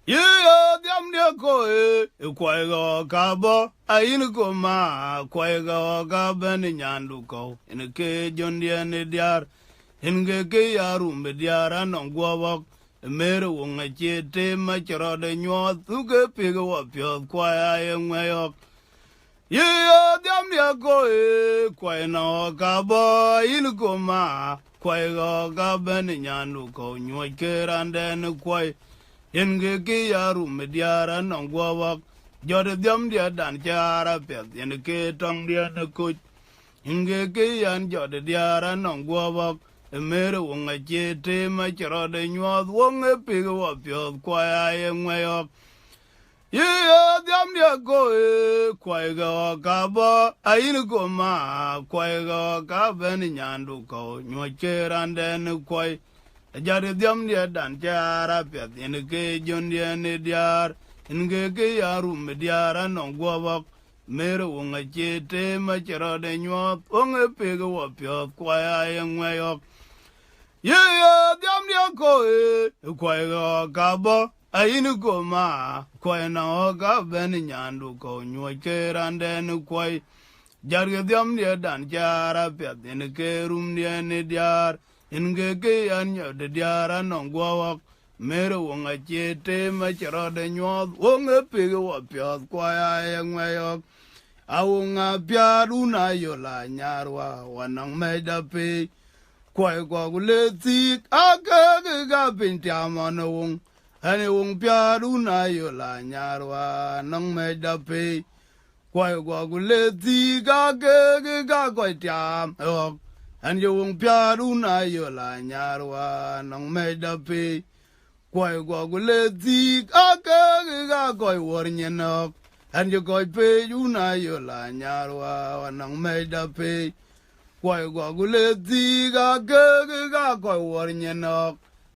Yeah, damn dear coy, quago cabo, I go ma, quago gaben in yanduko, in a cage on the end of the yard, in gay room, the yard and on guavok, the mayor won't a chete, much rather than your thuga pig up your quiet and way up. Yeah, damn dear coy, quaino cabo, in go ma, quago gaben in yanduko, you care and then a quiet. In ge yaru mediara non guavak, jode diam dia dan cara pet, in the ke tong dia na kuch. In ge yan jode diara non guavak, a mere wong a chete, my cherode nyuad, wong a pig of your quiet and way up. Yeah, diam dia go, quago cabo, I go ma, quago caben in yanduko, no chair and then a quay. Jadi diam dia dan cara pet in ke jon dia ne diar in ke yaru me diara non guavak mere wonga chete ma chera de nyot onge pege wa pet kwa yang wayok ye diam dia ko kwa ga ba ayin ko ma kwa na ga ben nyandu ko nyo ke rande ne kwa jadi diam dia dan cara pet in ke rum dia ne diar in ge anyo de diara non guawak mere wonga chete ma chero de nyod wonga pege wa pyat kwa yang mayok awunga pyadu na yo la nyarwa wanang meda pe kwa guleti aka ga pinta mano wong ani wong pyadu na yo la nyarwa nang meda pe kwa guleti ga kwa tiam ok and you won't piadu na yo la nyarwa nang meda pe kwai goguleti ga koi warnyenok and you koi pe you na yo la nyarwa nang meda pe kwai goguleti ga koi warnyenok